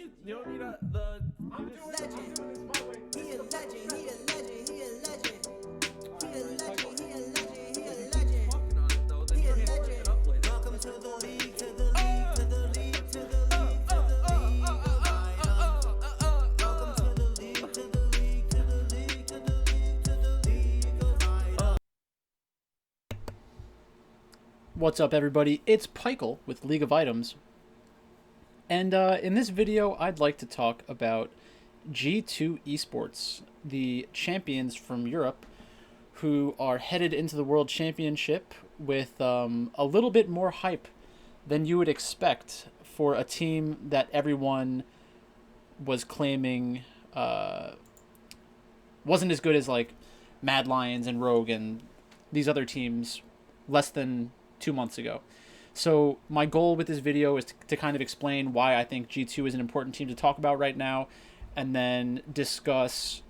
You don't need the. I'm doing this my way. He a legend, he a legend, he a legend. He a legend, he a legend, he a legend. Talking on it though, then He you a can't work legend. it up later. Welcome to the league, to the league, to the league, to the league, to the league of items. Welcome to the league, to the league, to the league, to the league, to the league of items. What's up, everybody? It's Pikel with League of Items. And in this video, I'd like to talk about G2 Esports, the champions from Europe who are headed into the World Championship with a little bit more hype than you would expect for a team that everyone was claiming wasn't as good as like Mad Lions and Rogue and these other teams less than 2 months ago. So my goal with this video is to kind of explain why I think G2 is an important team to talk about right now, and then discuss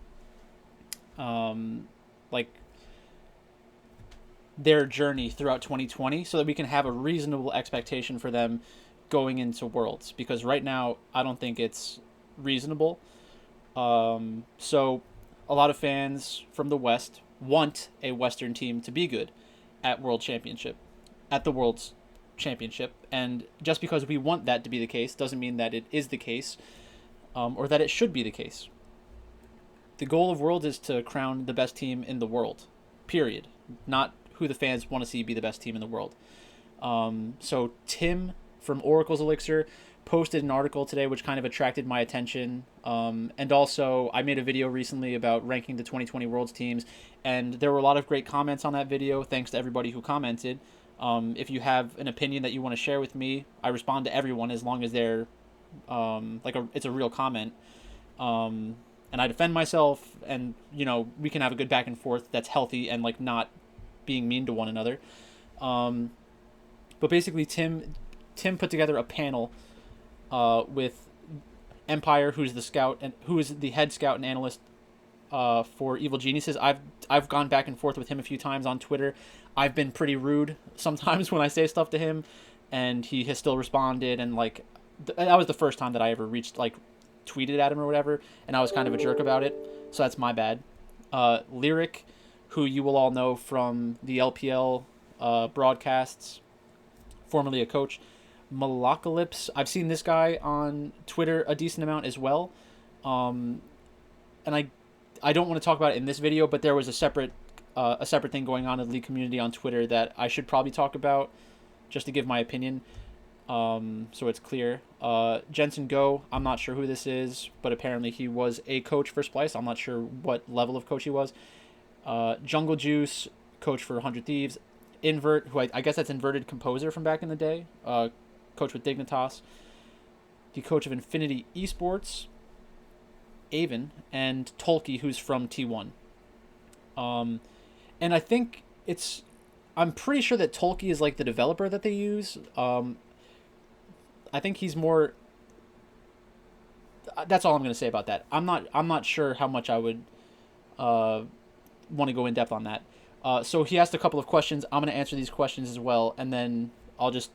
like their journey throughout 2020 so that we can have a reasonable expectation for them going into Worlds, because right now I don't think it's reasonable. So a lot of fans from the West want a Western team to be good at the World's Championship, and just because we want that to be the case doesn't mean that it is the case, or that it should be the case. The goal of Worlds is to crown the best team in the world, period, not who the fans want to see be the best team in the world. So Tim from Oracle's Elixir posted an article today which kind of attracted my attention, and also I made a video recently about ranking the 2020 Worlds teams, and there were a lot of great comments on that video. Thanks to everybody who commented. If you have an opinion that you want to share with me, I respond to everyone as long as they're it's a real comment, and I defend myself, and we can have a good back and forth that's healthy and like not being mean to one another. But basically, Tim put together a panel with Empire, who's the scout and who is the head scout and analyst for Evil Geniuses. I've gone back and forth with him a few times on Twitter. I've been pretty rude sometimes when I say stuff to him, and he has still responded. And like, that was the first time that I ever tweeted at him or whatever, and I was kind of a jerk about it. So that's my bad. Lyric, who you will all know from the LPL broadcasts, formerly a coach. Malacalypse, I've seen this guy on Twitter a decent amount as well. And I don't want to talk about it in this video, but there was a separate thing going on in the League community on Twitter that I should probably talk about, just to give my opinion, so it's clear. Jensen Go, I'm not sure who this is, but apparently he was a coach for Splice. I'm not sure what level of coach he was. Jungle Juice, coach for 100 Thieves. Invert, who I guess that's Inverted Composer from back in the day, coach with Dignitas. The coach of Infinity Esports, Avon, and Tolkien, who's from T1. And I think I'm pretty sure that Tolkien is like the developer that they use. I think he's more. That's all I'm going to say about that. I'm not sure how much I would want to go in depth on that. So he asked a couple of questions. I'm going to answer these questions as well, and then I'll just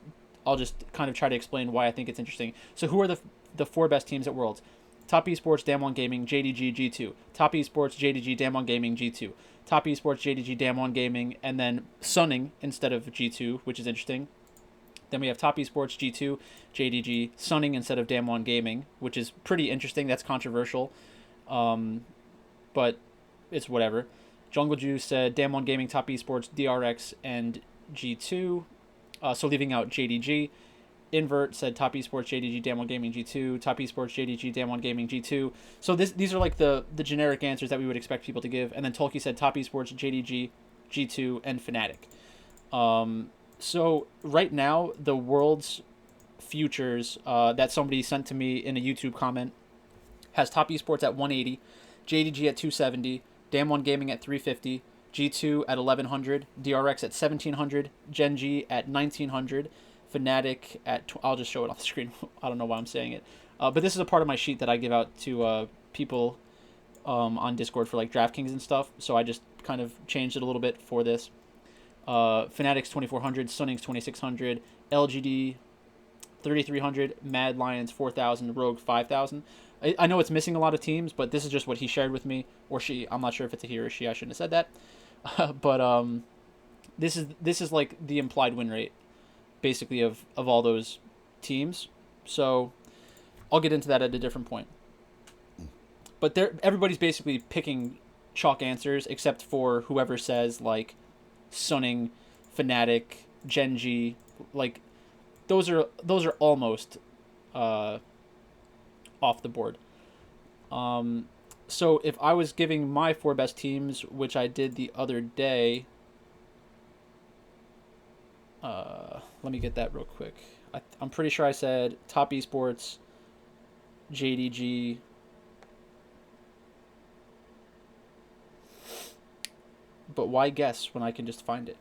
kind of try to explain why I think it's interesting. So who are the four best teams at Worlds? Top Esports, Damwon Gaming, JDG, G2. Top Esports, JDG, Damwon Gaming, G2. Top Esports, JDG, Damwon Gaming, and then Sunning instead of G2, which is interesting. Then we have Top Esports, G2, JDG, Sunning instead of Damwon Gaming, which is pretty interesting. That's controversial, but it's whatever. Jungle Juice said Damwon Gaming, Top Esports, DRX, and G2, so leaving out JDG. Invert said Top Esports, JDG, Damwon Gaming, G2. Top Esports, JDG, Damwon Gaming, G2. So these are like the generic answers that we would expect people to give. And then Tolkien said Top Esports, JDG, G2, and Fnatic. So right now, the World's futures that somebody sent to me in a YouTube comment has Top Esports at 180, JDG at 270, Damwon Gaming at 350, G2 at 1100, DRX at 1700, Gen G at 1900, Fnatic at I'll just show it off the screen. I don't know why I'm saying it, but this is a part of my sheet that I give out to people on Discord for like DraftKings and stuff. So I just kind of changed it a little bit for this. Fnatic's 2400, Sunning's 2600, LGD 3,300, Mad Lions 4,000, Rogue 5,000. I know it's missing a lot of teams, but this is just what he shared with me, or she. I'm not sure if it's a he or she. I shouldn't have said that. But this is like the implied win rate, basically of all those teams. So I'll get into that at a different point. But everybody's basically picking chalk answers except for whoever says like Sunning, Fnatic, Genji, like those are almost off the board. So if I was giving my 4 best teams, which I did the other day, let me get that real quick. I'm pretty sure I said Top Esports, JDG, but why guess when I can just find it?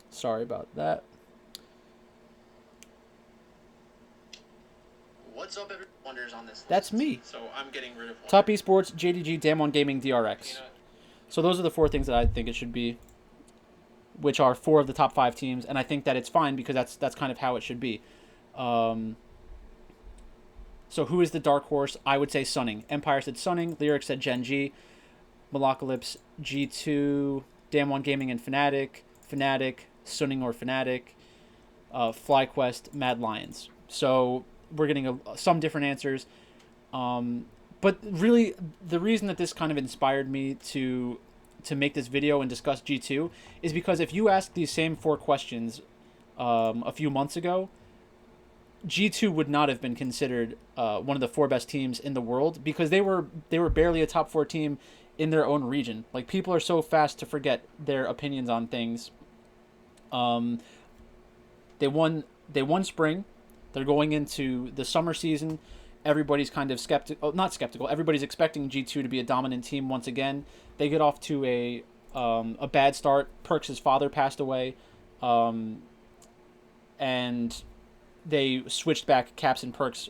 Sorry about that. What's up, everyone? Wonders on this. That's me. So I'm getting rid of one. Top Esports, JDG, Damwon Gaming, DRX. So those are the 4 things that I think it should be, which are 4 of the top 5 teams, and I think that it's fine because that's kind of how it should be. So who is the dark horse? I would say Sunning. Empire said Sunning. Lyric said Genji. Malacalypse, G2, Damwon Gaming, and Fnatic. Fnatic, Sunning or Fnatic. FlyQuest, Mad Lions. So we're getting some different answers. But really, the reason that this kind of inspired me to make this video and discuss G2 is because if you asked these same 4 questions a few months ago, G2 would not have been considered one of the 4 best teams in the world because they were barely a top 4 team in their own region. Like, people are so fast to forget their opinions on things. They won spring. They're going into the summer season. Everybody's kind of not skeptical. Everybody's expecting G2 to be a dominant team once again. They get off to a bad start. Perks' father passed away, and they switched back Caps and Perks.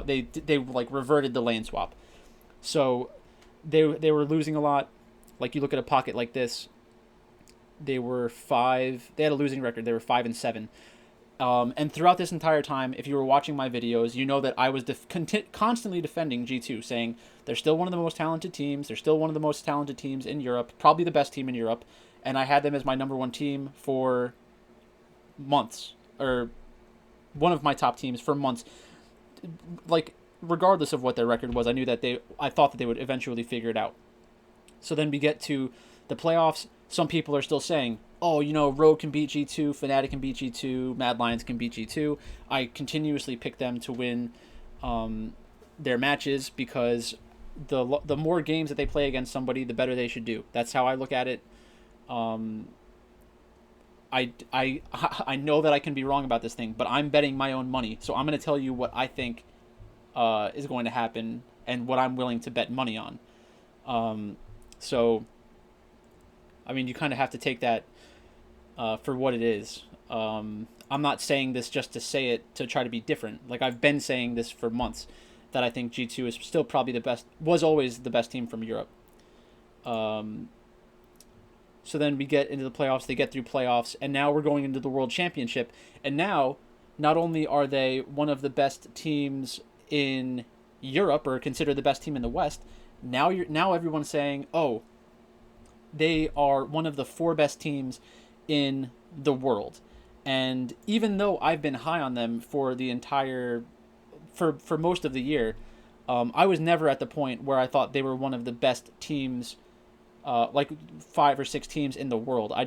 They like reverted the lane swap, so they were losing a lot. Like, you look at a pocket like this, they were 5. They had a losing record. They were 5-7. And throughout this entire time, if you were watching my videos, you know that I was constantly defending G2, saying they're still one of the most talented teams. They're still one of the most talented teams in Europe, probably the best team in Europe. And I had them as my number 1 team for months, or one of my top teams for months. Like, regardless of what their record was, I thought that they would eventually figure it out. So then we get to the playoffs. Some people are still saying, oh, Rogue can beat G2, Fnatic can beat G2, Mad Lions can beat G2. I continuously pick them to win their matches because the more games that they play against somebody, the better they should do. That's how I look at it. I know that I can be wrong about this thing, but I'm betting my own money. So I'm going to tell you what I think is going to happen and what I'm willing to bet money on. So, I mean, you kind of have to take that for what it is. I'm not saying this just to say it to try to be different. Like, I've been saying this for months, that I think G2 is still probably the best, was always the best team from Europe. So then we get into the playoffs, they get through playoffs, and now we're going into the World Championship. And now, not only are they one of the best teams in Europe, or considered the best team in the West, now everyone's saying, oh, they are one of the 4 best teams in the world. And even though I've been high on them for the entire, for most of the year, I was never at the point where I thought they were one of the best teams, like 5 or 6 teams in the world. I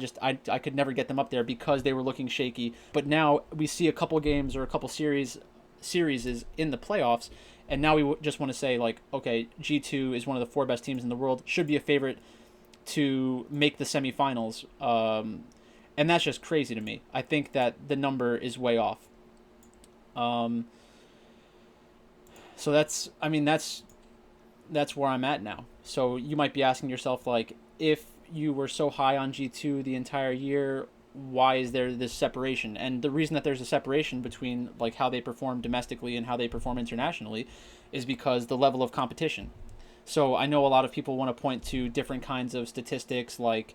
could never get them up there because they were looking shaky. But now we see a couple games or a couple series in the playoffs, and now we just want to say, like, okay, G2 is one of the 4 best teams in the world, should be a favorite to make the semifinals. And that's just crazy to me. I think that the number is way off. So that's where I'm at now. So you might be asking yourself, like, if you were so high on G2 the entire year, why is there this separation? And the reason that there's a separation between, like, how they perform domestically and how they perform internationally is because the level of competition. So I know a lot of people want to point to different kinds of statistics like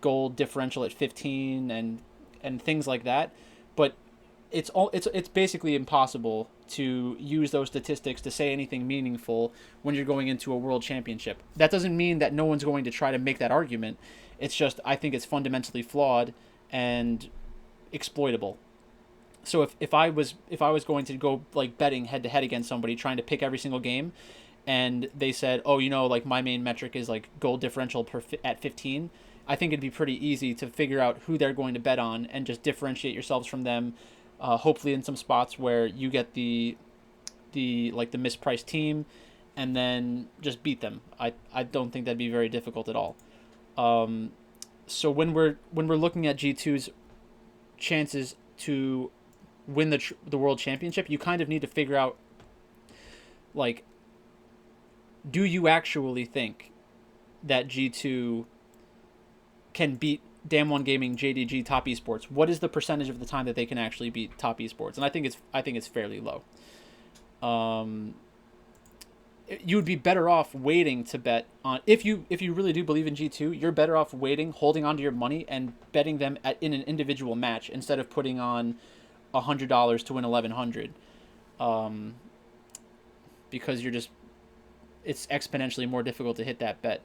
goal differential at 15 and things like that, but it's basically impossible to use those statistics to say anything meaningful when you're going into a world championship. That doesn't mean that no one's going to try to make that argument. It's just I think it's fundamentally flawed and exploitable. So if I was going to go like betting head to head against somebody trying to pick every single game, and they said, oh, like my main metric is like goal differential at 15, I think it'd be pretty easy to figure out who they're going to bet on and just differentiate yourselves from them. Hopefully in some spots where you get the mispriced team, and then just beat them. I don't think that'd be very difficult at all. So when we're looking at G2's chances to win the world championship, you kind of need to figure out, like, do you actually think that G2 can beat Damn One Gaming, JDG, Top Esports? What is the percentage of the time that they can actually beat Top Esports? And I think it's fairly low. You would be better off waiting to bet on, if you really do believe in G2, you're better off waiting, holding onto your money, and betting them in an individual match instead of putting on $100 to win 1,100, because it's exponentially more difficult to hit that bet.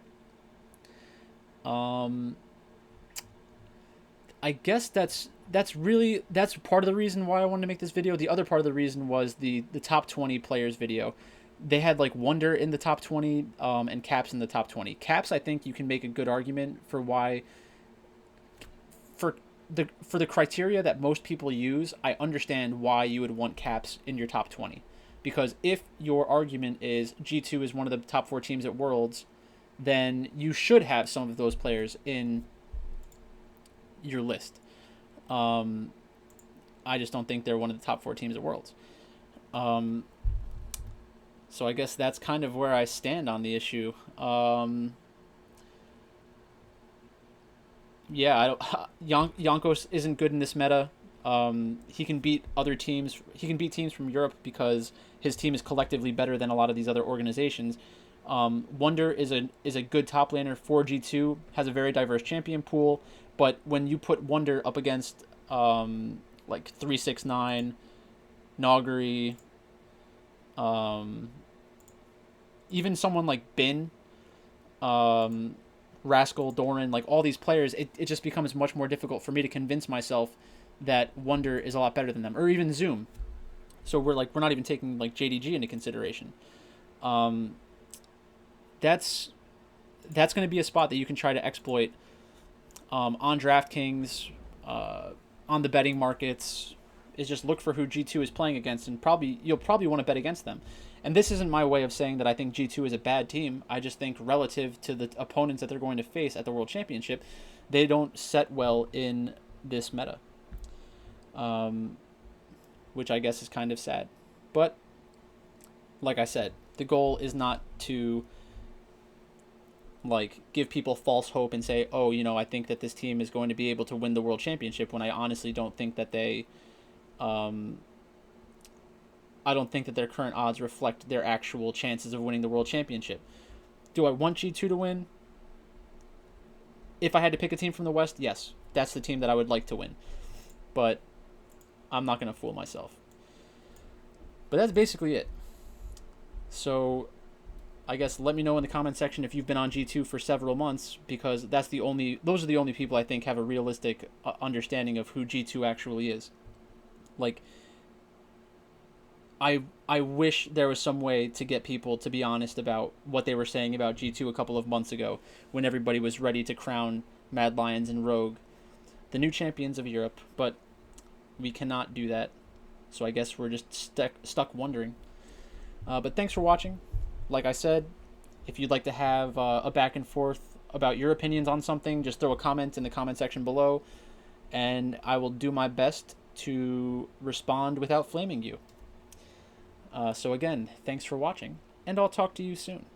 I guess that's part of the reason why I wanted to make this video. The other part of the reason was the top 20 players video. They had like Wonder in the top 20, and Caps in the top 20. Caps, I think you can make a good argument for why, for the criteria that most people use, I understand why you would want Caps in your top 20. Because if your argument is G2 is one of the top 4 teams at Worlds, then you should have some of those players in your list. I just don't think they're one of the top 4 teams at Worlds. So I guess that's kind of where I stand on the issue. Yeah, Yonkos isn't good in this meta. He can beat other teams. He can beat teams from Europe because his team is collectively better than a lot of these other organizations. Wonder is a good top laner for G2, has a very diverse champion pool, but when you put Wonder up against like 369, Noggery, even someone like Bin, Rascal, Doran, like all these players, it just becomes much more difficult for me to convince myself that Wonder is a lot better than them, or even Zoom. So we're not even taking like JDG into consideration. That's going to be a spot that you can try to exploit on DraftKings, on the betting markets. Is just look for who G2 is playing against, and you'll probably want to bet against them. And this isn't my way of saying that I think G2 is a bad team. I just think relative to the opponents that they're going to face at the World Championship, they don't set well in this meta. Which I guess is kind of sad. But, like I said, the goal is not to like give people false hope and say, oh, I think that this team is going to be able to win the World Championship, when I honestly don't think that they... I don't think that their current odds reflect their actual chances of winning the World Championship. Do I want G2 to win? If I had to pick a team from the West, yes. That's the team that I would like to win. But I'm not going to fool myself. But that's basically it. So I guess let me know in the comment section if you've been on G2 for several months, because those are the only people I think have a realistic understanding of who G2 actually is. Like, I wish there was some way to get people to be honest about what they were saying about G2 a couple of months ago, when everybody was ready to crown Mad Lions and Rogue the new champions of Europe, but we cannot do that. So I guess we're just stuck wondering. But thanks for watching. Like I said, if you'd like to have a back and forth about your opinions on something, just throw a comment in the comment section below, and I will do my best to respond without flaming you. So again, thanks for watching, and I'll talk to you soon.